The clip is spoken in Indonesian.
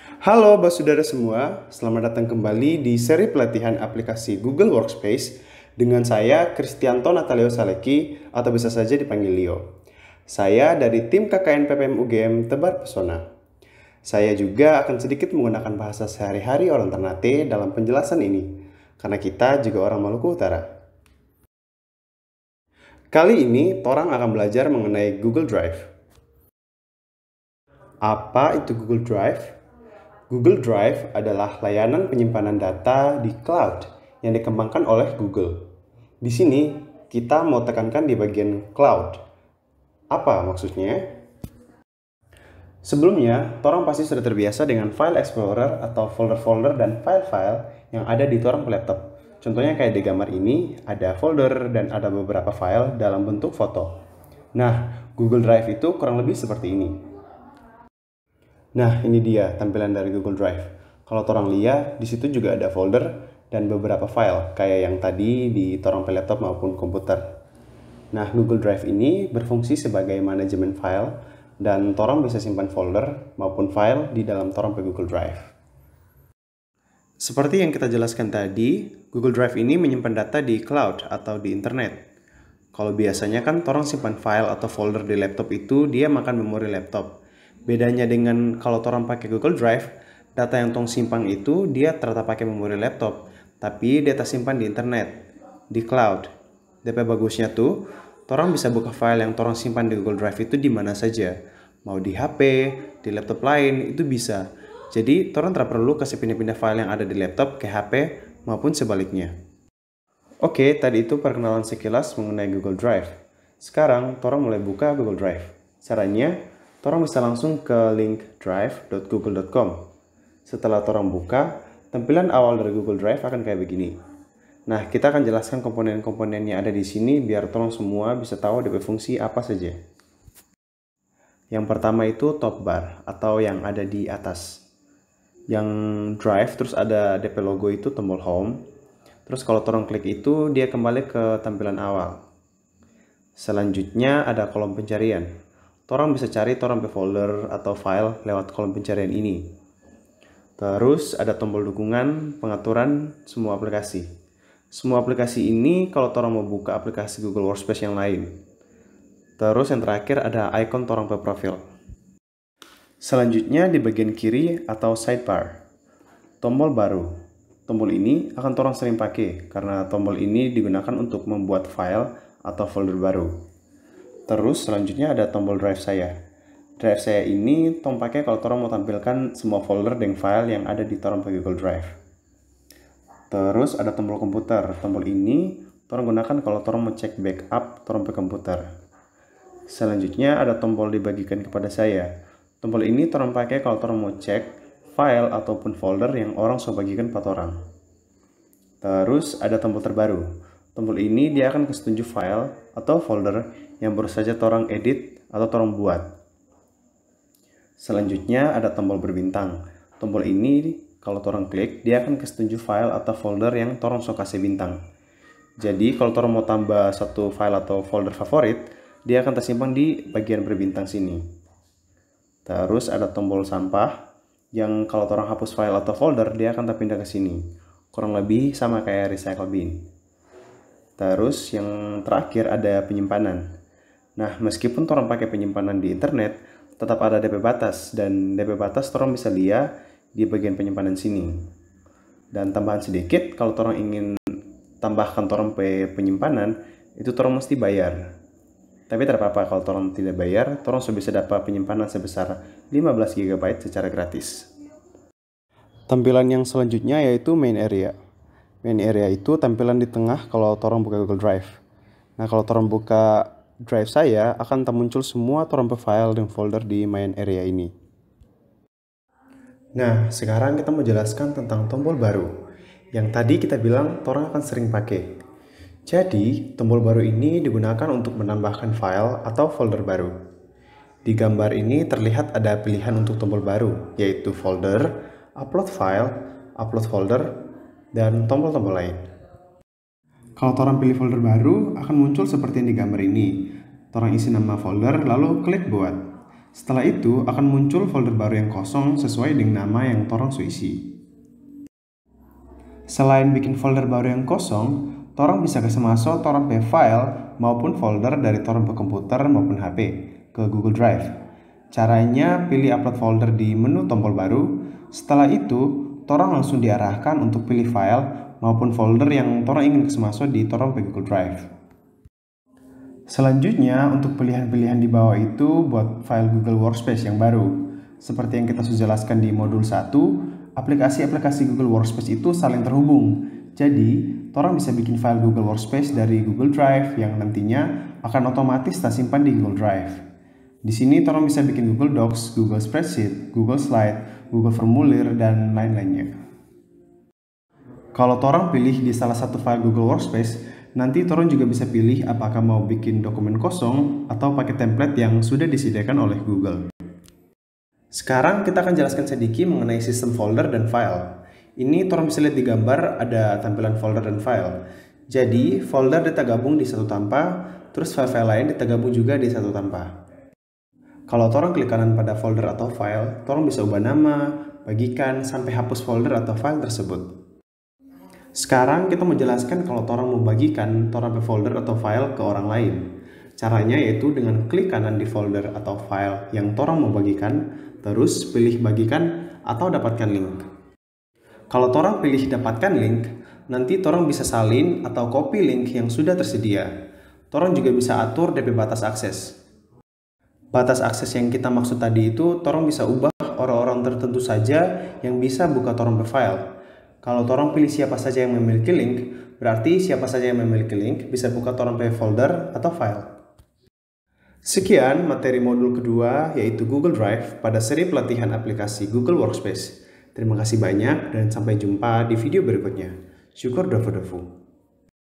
Halo saudara semua, selamat datang kembali di seri pelatihan aplikasi Google Workspace dengan saya Kristianto Natalio Saleki atau bisa saja dipanggil Leo. Saya dari tim KKN PPM UGM Tebar Pesona. Saya juga akan sedikit menggunakan bahasa sehari-hari orang Ternate dalam penjelasan ini, karena kita juga orang Maluku Utara. Kali ini, Torang akan belajar mengenai Google Drive. Apa itu Google Drive? Google Drive adalah layanan penyimpanan data di cloud yang dikembangkan oleh Google. Di sini, kita mau tekankan di bagian cloud. Apa maksudnya? Sebelumnya, torang pasti sudah terbiasa dengan File Explorer atau folder-folder dan file-file yang ada di torang laptop. Contohnya kayak di gambar ini, ada folder dan ada beberapa file dalam bentuk foto. Nah, Google Drive itu kurang lebih seperti ini. Nah, ini dia tampilan dari Google Drive. Kalau torang lihat, di situ juga ada folder dan beberapa file, kayak yang tadi di torang laptop maupun komputer. Nah, Google Drive ini berfungsi sebagai manajemen file, dan torang bisa simpan folder maupun file di dalam torang Google Drive. Seperti yang kita jelaskan tadi, Google Drive ini menyimpan data di cloud atau di internet. Kalau biasanya kan torang simpan file atau folder di laptop itu dia makan memori laptop. Bedanya dengan kalau torang pakai Google Drive, data yang tong simpan itu dia ternyata pakai memori laptop, tapi data simpan di internet, di cloud. DP bagusnya tuh, torang bisa buka file yang torang simpan di Google Drive itu di mana saja. Mau di HP, di laptop lain, itu bisa. Jadi, torang tidak perlu kasih pindah-pindah file yang ada di laptop ke HP maupun sebaliknya. Oke, tadi itu perkenalan sekilas mengenai Google Drive. Sekarang, torang mulai buka Google Drive. Caranya, torang bisa langsung ke link drive.google.com. Setelah torang buka, tampilan awal dari Google Drive akan kayak begini. Nah, kita akan jelaskan komponen-komponen yang ada di sini biar torang semua bisa tahu DP fungsi apa saja. Yang pertama itu top bar atau yang ada di atas. Yang drive terus ada DP logo itu tombol home. Terus kalau torang klik itu dia kembali ke tampilan awal. Selanjutnya ada kolom pencarian. Torang bisa cari torang pe folder atau file lewat kolom pencarian ini. Terus ada tombol dukungan pengaturan semua aplikasi. Semua aplikasi ini kalau torang mau buka aplikasi Google Workspace yang lain. Terus yang terakhir ada icon torang pe profil. Selanjutnya di bagian kiri atau sidebar. Tombol baru. Tombol ini akan torang sering pakai karena tombol ini digunakan untuk membuat file atau folder baru. Terus selanjutnya ada tombol drive saya. Drive saya ini tong pakai kalau torang mau tampilkan semua folder dan file yang ada di torang Google Drive. Terus ada tombol komputer. Tombol ini torang gunakan kalau torang mau cek backup torang komputer. Selanjutnya ada tombol dibagikan kepada saya. Tombol ini torang pakai kalau torang mau cek file ataupun folder yang orang so bagikan ke orang. Terus ada tombol terbaru. Tombol ini dia akan kasih tunjuk file atau folder yang baru saja torang edit atau torang buat. Selanjutnya ada tombol berbintang. Tombol ini kalau torang klik dia akan kasih tunjuk file atau folder yang torang so kasih bintang. Jadi kalau torang mau tambah satu file atau folder favorit, dia akan tersimpan di bagian berbintang sini. Terus ada tombol sampah yang kalau orang hapus file atau folder dia akan terpindah ke sini. Kurang lebih sama kayak recycle bin. Terus yang terakhir ada penyimpanan. Nah, meskipun orang pakai penyimpanan di internet, tetap ada DP batas dan DP batas orang bisa lihat di bagian penyimpanan sini. Dan tambahan sedikit, kalau orang ingin tambahkan orang penyimpanan, itu orang mesti bayar. Tapi tidak apa-apa kalau torang tidak bayar, torang sudah bisa dapat penyimpanan sebesar 15 GB secara gratis. Tampilan yang selanjutnya yaitu main area. Main area itu tampilan di tengah kalau torang buka Google Drive. Nah, kalau torang buka Drive saya, akan muncul semua torang file dan folder di main area ini. Nah, sekarang kita mau jelaskan tentang tombol baru. Yang tadi kita bilang torang akan sering pakai. Jadi, tombol baru ini digunakan untuk menambahkan file atau folder baru. Di gambar ini terlihat ada pilihan untuk tombol baru, yaitu folder, upload file, upload folder, dan tombol-tombol lain. Kalau torang pilih folder baru, akan muncul seperti yang di gambar ini. Torang isi nama folder, lalu klik buat. Setelah itu akan muncul folder baru yang kosong sesuai dengan nama yang torang isi. Selain bikin folder baru yang kosong, torang bisa kasih masuk torang pe file maupun folder dari torang pe komputer maupun HP ke Google Drive. Caranya pilih upload folder di menu tombol baru. Setelah itu, torang langsung diarahkan untuk pilih file maupun folder yang torang ingin kasih masuk di torang pe Google Drive. Selanjutnya, untuk pilihan-pilihan di bawah itu buat file Google Workspace yang baru. Seperti yang kita sudah jelaskan di modul 1, aplikasi-aplikasi Google Workspace itu saling terhubung. Jadi, torang bisa bikin file Google Workspace dari Google Drive yang nantinya akan otomatis tersimpan di Google Drive. Di sini torang bisa bikin Google Docs, Google Spreadsheet, Google Slide, Google Formulir, dan lain-lainnya. Kalau torang pilih di salah satu file Google Workspace, nanti torang juga bisa pilih apakah mau bikin dokumen kosong atau pakai template yang sudah disediakan oleh Google. Sekarang kita akan jelaskan sedikit mengenai sistem folder dan file. Ini torang bisa lihat di gambar ada tampilan folder dan file. Jadi folder tergabung di satu tanpa, terus file-file lain tergabung juga di satu tanpa. Kalau torang klik kanan pada folder atau file, torang bisa ubah nama, bagikan, sampai hapus folder atau file tersebut. Sekarang kita mau jelaskan kalau torang mau bagikan torang pe folder atau file ke orang lain. Caranya yaitu dengan klik kanan di folder atau file yang torang mau bagikan, terus pilih bagikan atau dapatkan link. Kalau torang pilih dapatkan link, nanti torang bisa salin atau copy link yang sudah tersedia. Torang juga bisa atur DP batas akses. Batas akses yang kita maksud tadi itu torang bisa ubah orang-orang tertentu saja yang bisa buka torang pe file. Kalau torang pilih siapa saja yang memiliki link, berarti siapa saja yang memiliki link bisa buka torang pe folder atau file. Sekian materi modul kedua yaitu Google Drive pada seri pelatihan aplikasi Google Workspace. Terima kasih banyak dan sampai jumpa di video berikutnya. Syukur dofu-dofu.